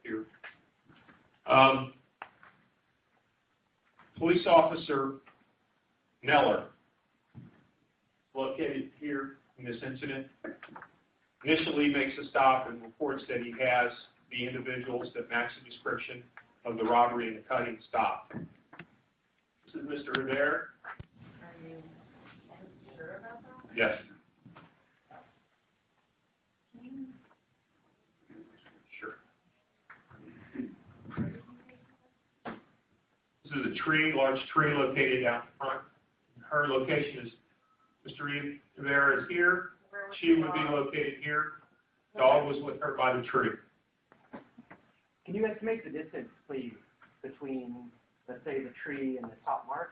here. Police Officer Neller, located here in this incident, initially makes a stop and reports that he has the individuals that match the description of the robbery and the cutting stop. This is Mr. Hebert. Are you sure about that? Yes. Sure. This is a tree, large tree located out front. Her location is, Mr. Hebert is here. She would be located here. Dog was with her by the tree. Can you estimate the distance, please, between, let's say, the tree and the top mark?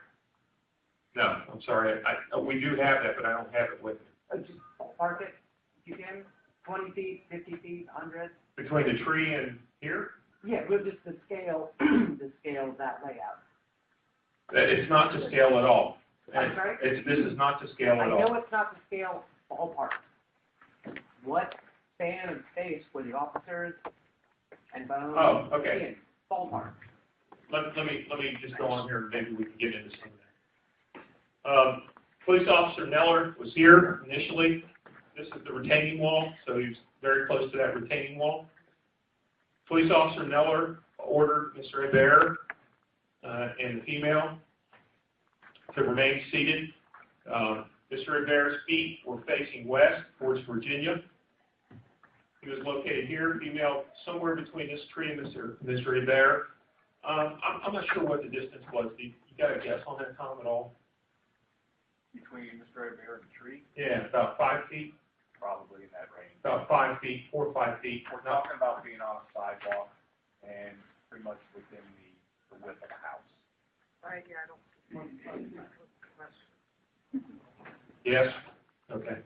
No, I'm sorry. We do have that, but I don't have it with me. Just park it, if you can. 20 feet, 50 feet, 100? Between the tree and here? Yeah, but just the scale, the scale of that layout. It's not to scale at all. I'm sorry? This is not to scale at all. I know it's not to scale ballpark. What span of space were the officers and bones in? Ballpark. Let me just go on here and maybe we can get into some of that. Police Officer Neller was here initially. This is the retaining wall, so he was very close to that retaining wall. Police Officer Neller ordered Mr. Hebert and the female to remain seated. Mr. Hebert's feet were facing west towards Virginia. He was located here, female somewhere between this tree and Mr. Hebert. I'm not sure what the distance was. You got a guess on that, Tom, at all? Between Mr. Hebert and the tree? Yeah, about 5 feet. Probably in that range. About 5 feet, 4 or 5 feet. We're talking about being on a sidewalk and pretty much within the width of the house. Right, yeah, I don't. Yes? Okay.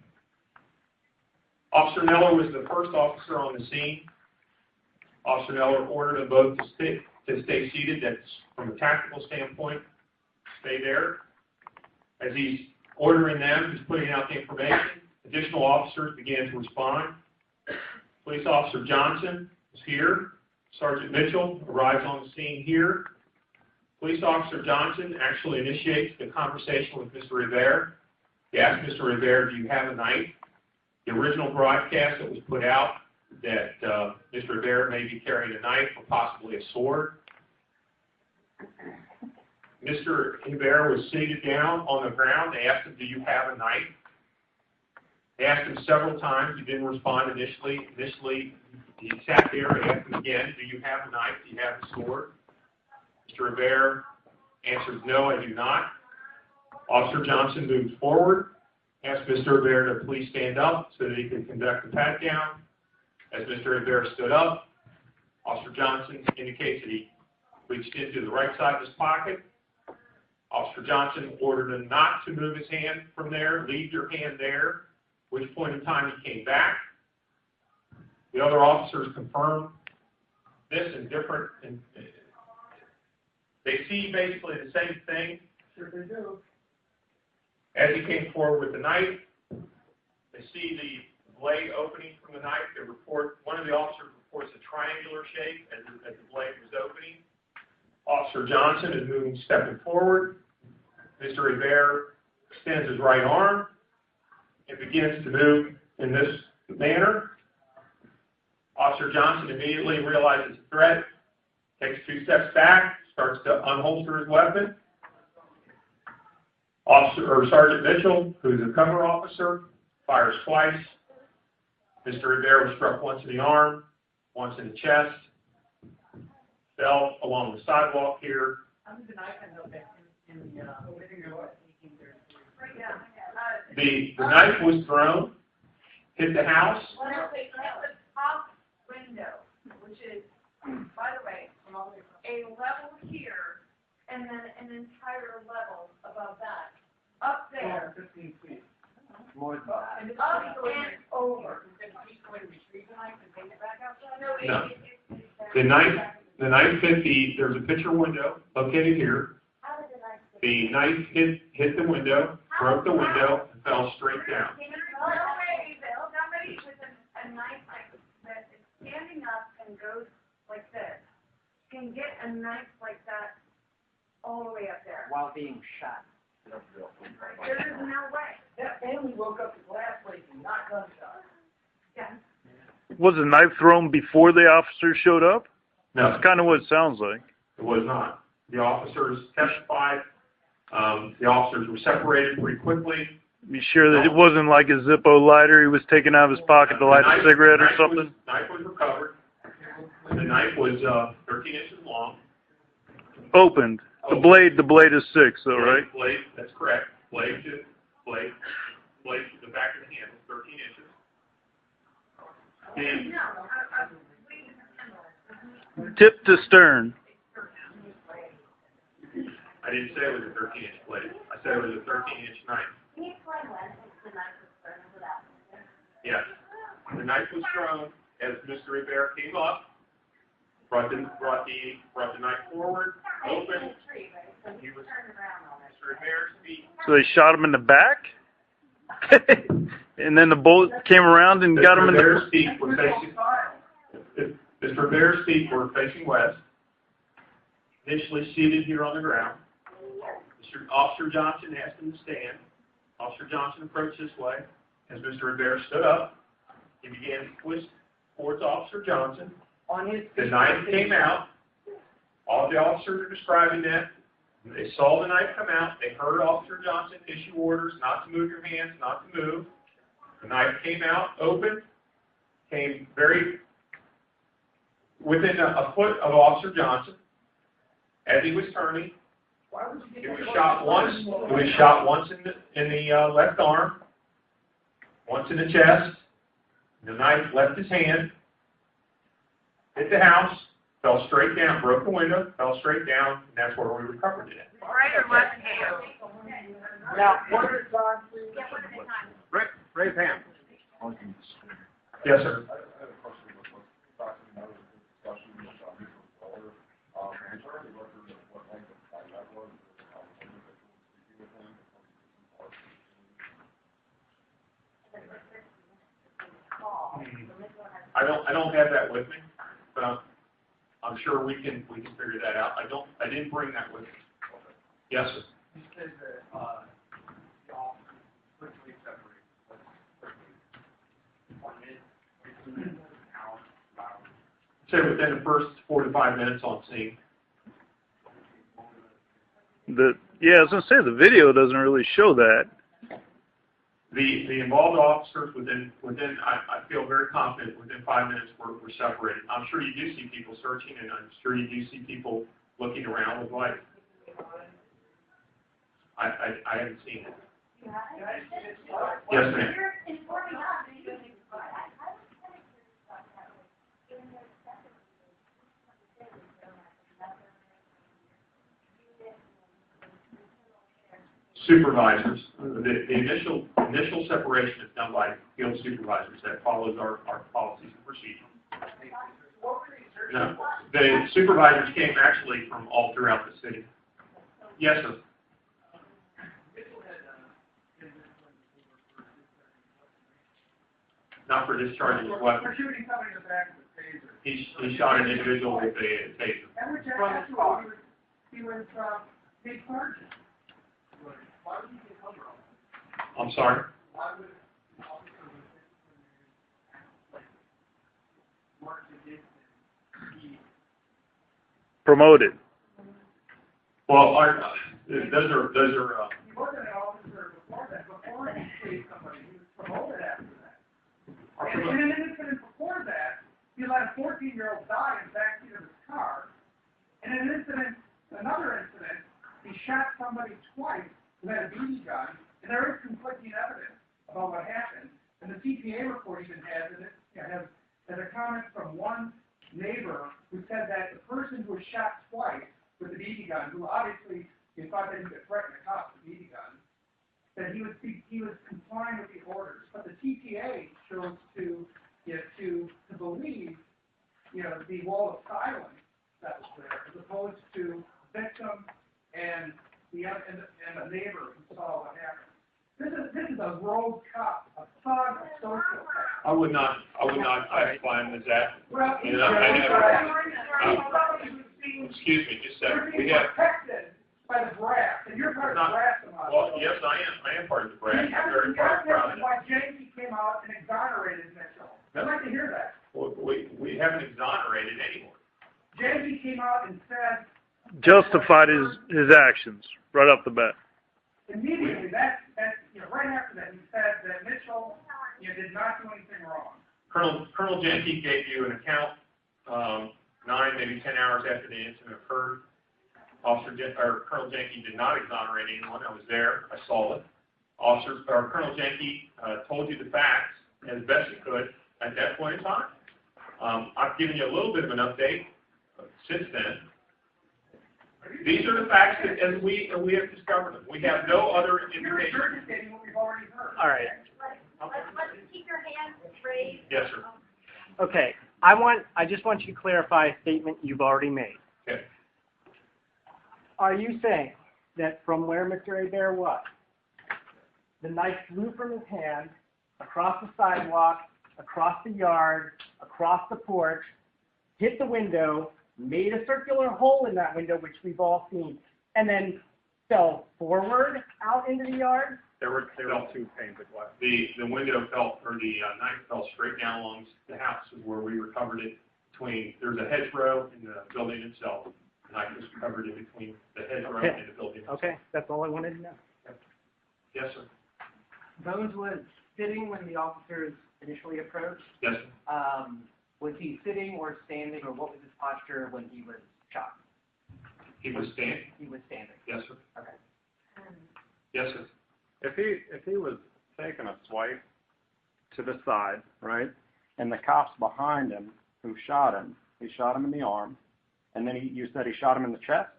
Officer Neller was the first officer on the scene. Officer Neller ordered them both to stay seated. That's from a tactical standpoint. Stay there. As he's ordering them, he's putting out the information. Additional officers began to respond. Police Officer Johnson is here. Sergeant Mitchell arrives on the scene here. Police Officer Johnson actually initiates the conversation with Mr. Hebert. He asked Mr. Hebert, do you have a knife? The original broadcast that was put out that Mr. Hebert may be carrying a knife or possibly a sword. Mr. Hebert was seated down on the ground. They asked him, do you have a knife? They asked him several times. He didn't respond initially. Initially, he sat there and asked him again, do you have a knife? Do you have a sword? Mr. Hebert answers, no, I do not. Officer Johnson moves forward, asked Mr. Hebert to please stand up so that he could conduct the pat-down. As Mr. Hebert stood up, Officer Johnson indicates that he reached into the right side of his pocket. Officer Johnson ordered him not to move his hand from there, leave your hand there, at which point in time he came back. The other officers confirmed this in different, they see basically the same thing. Sure they do. As he came forward with the knife, they see the blade opening from the knife. They report, one of the officers reports a triangular shape as the blade was opening. Officer Johnson is stepping forward. Mr. Hebert extends his right arm and begins to move in this manner. Officer Johnson immediately realizes the threat, takes 2 steps back, starts to unholster his weapon. Sergeant Mitchell, who's a cover officer, fires twice. Mr. Hebert was struck once in the arm, once in the chest, fell along the sidewalk here. The knife was thrown, hit the house. Well, no, they hit the top window, which is, by the way, a level here, and then an entire level above that. Up there. 15 feet. More than that. Up and over. No. The knife hit there's a picture window located here. The knife hit the window, broke the window, and fell straight down. Somebody with a knife that is standing up and goes like this, can get a knife like that all the way up there. While being shot. There is no way. That family woke up to glass breaking, not gunshot. Yeah. Was a knife thrown before the officers showed up? No, That's kind of what it sounds like. it was not. The officers testified. The officers were separated pretty quickly. Be sure that it wasn't like a Zippo lighter he was taking out of his pocket to light a cigarette or something? The knife was recovered. The knife was 13 inches long. Opened. The blade is 6, though, right? Blade, that's correct. Blade, the back of the handle, 13 inches. And Tip to stern. I didn't say it was a 13-inch blade. I said it was a 13-inch knife. Can you explain when the knife was thrown without? Yes. The knife was thrown as Mr. Hebert came up, brought the knife forward, opened. He was Mr. Hebert's feet. So they shot him in the back? And then the bullet came around and got him in the... Mr. Hebert's feet were facing. Mr. Hebert's feet were facing west. Initially seated here on the ground. Officer Johnson asked him to stand. Officer Johnson approached this way. As Mr. Hebert stood up, he began to twist towards Officer Johnson. On his The knife came out. All the officers are describing that. They saw the knife come out. They heard Officer Johnson issue orders not to move your hands, not to move. The knife came out, open, came very within a foot of Officer Johnson. As he was turning, Why would you it get was that shot once. It was shot once in the left arm, once in the chest. The knife left his hand, hit the house, fell straight down, broke the window, fell straight down, and that's where we recovered it. Right or left hand? Now, what are the odds? Raise hand. Yes, sir. I had a question with Dr. Miller, discussion with Mr. Fuller. In terms of what length of time that was, speaking with him, I don't have that with me, but I'm sure we can figure that out. I didn't bring that with me. Yes, sir. You said that, y'all quickly separate. Say within the first 4 to 5 minutes on scene. Yeah, I was going to say, the video doesn't really show that. The involved officers within I feel very confident within 5 minutes were separated. I'm sure you do see people searching, and I'm sure you do see people looking around with light. I haven't seen it. Yes, ma'am. Supervisors. The initial separation is done by field supervisors. That follows our policies and procedures. No, the supervisors came actually from all throughout the city. Yes, sir. Not for discharging his weapon. For shooting somebody in the back with a taser. He shot an individual with a taser. And which From his car. he was big sergeant. Why would you get cover on that? I'm sorry. Why would an officer with like Mark Dixon be Promoted. Well, those are. he wasn't an officer before that. Before he saved somebody, he was promoted after that. And in an incident before that, he let a 14-year-old die in the backseat of his car. And in another incident, he shot somebody twice who had a BB gun, and there is conflicting evidence about what happened. And the CPA report even has a comment from one neighbor who said that the person who was shot twice with a BB gun, who obviously he thought that he could threaten a cop with a BB gun, that he was complying with the orders. But the CPA chose to believe, the wall of silence that was there, as opposed to victim and the neighbor who saw what happened. This is a rogue cop, a thug, a sociopath. I would not classify him as that. Well, You know, excuse me, just a second. We have, protected by the brass, and you're part of the brass in my well, yes, I am part of the brass. I'm very proud of it. why Jamie came out and exonerated Mitchell. I'd like to hear that. Well, we haven't exonerated anyone. Jamie came out and said Justified his actions right off the bat. immediately, that right after that, he said that Mitchell, did not do anything wrong. Colonel Jenke gave you an account 9, maybe 10 hours after the incident occurred. Colonel Jenke did not exonerate anyone. I was there. I saw it. Colonel Jenke told you the facts as best he could at that point in time. I've given you a little bit of an update since then. These are the facts that, as we have discovered them. We have no other You're indication. regurgitating what we've already heard. All right. Let's keep your hands raised. Yes, sir. Okay. I just want you to clarify a statement you've already made. Okay. Are you saying that from where Mr. Hebert was, the knife flew from his hand, across the sidewalk, across the yard, across the porch, hit the window, made a circular hole in that window, which we've all seen, and then fell forward out into the yard? There were two panes of glass. The window fell, or the knife fell straight down along the house is where we recovered it. There's a hedgerow in the building itself. The knife was recovered in between the hedgerow and the building itself. Okay, that's all I wanted to know. Yes, sir. Bones was sitting when the officers initially approached. Yes, sir. Was he sitting or standing, or what was his posture when he was shot? He was standing. He was standing. Yes, sir. Okay. Yes, sir. If he was taking a swipe to the side, right, and the cops behind him who shot him, he shot him in the arm, and then you said he shot him in the chest?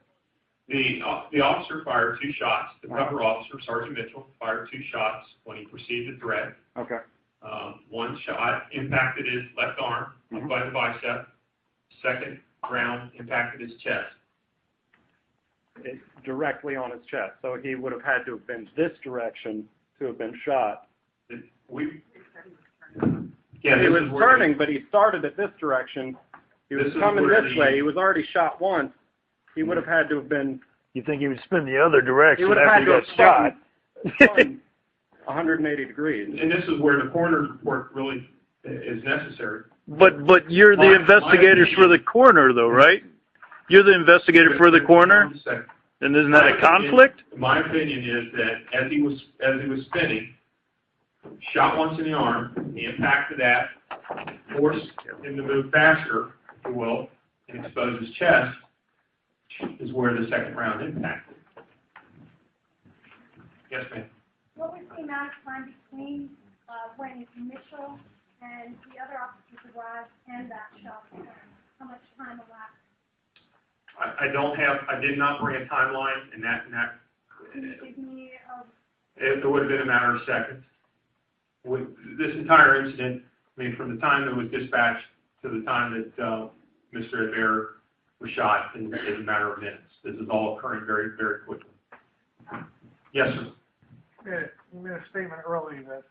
The officer fired 2 shots. The cover officer, Sergeant Mitchell, fired 2 shots when he perceived the threat. Okay. One shot impacted his left arm Mhm. by the bicep. Second round impacted his chest. Directly on his chest, so he would have had to have been this direction to have been shot. Yeah, He this was is where turning, but he started at this direction. He was This is coming where this the- way. He was already shot once. He would have had to have been You think he would spin the other He direction would have after had he to got have shot? spun 180 degrees. And this is where the coroner's report really is necessary. But you're the My investigators opinion- for the coroner, though, right? You're the investigator for the coroner, and isn't that a conflict? My opinion is that as he was spinning, shot once in the arm, the impact of that forced him to move faster, if you will, and expose his chest, is where the second round impacted. Yes, ma'am. What was the amount of time between when Mitchell and the other officers arrived and that shot occurred? How much time elapsed? I did not bring a timeline, and that Can you give me it would have been a matter of seconds. With this entire incident, I mean, from the time that it was dispatched to the time that Mr. Hebert was shot, is a matter of minutes. This is all occurring very, very quickly. Yes, sir. You made a statement earlier that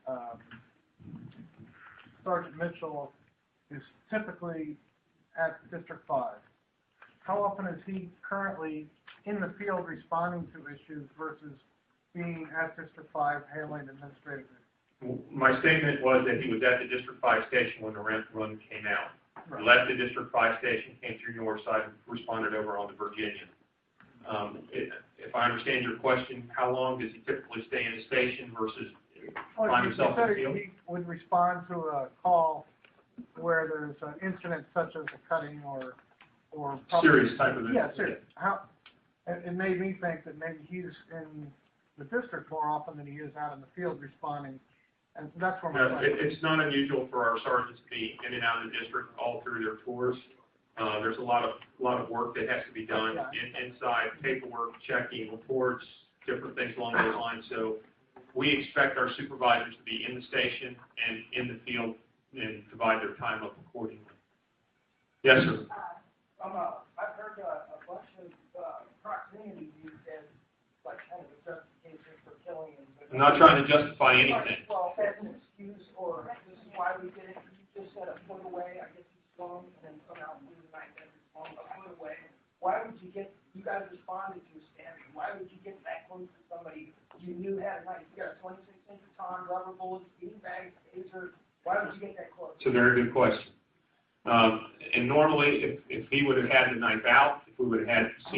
Sergeant Mitchell is typically at District 5. How often is he currently in the field responding to issues versus being at District 5 handling administrative issues? My statement was that he was at the District 5 station when the rent run came out. Right. Left the District 5 station, came through Northside, and responded over on the Virginia. If I understand your question, how long does he typically stay in the station versus find himself in the field? He would respond to a call where there's an incident such as a cutting or Serious type of Yeah, incident. serious. It made me think that maybe he's in the district more often than he is out in the field responding, and that's where my No, question. it's not unusual for our sergeants to be in and out of the district all through their tours. There's a lot of work that has to be done inside, paperwork, checking, reports, different things along those lines. So we expect our supervisors to be in the station and in the field and divide their time up accordingly. Yes, sir. I've heard a bunch of proximity used as like kind of a justification for killing. not trying to justify anything. Well, that's an excuse, or this is why we did it, you just said a foot away, I guess he's strong, and then come out with the knife that is strong, a foot away. Why would you you guys responded to a standard, why would you get that close to somebody you knew had a knife? You got a 26-inch baton, rubber bullets, bean bags, taser, why would you get that close? It's a very good question. And normally, if he would have had the knife out, if we would have had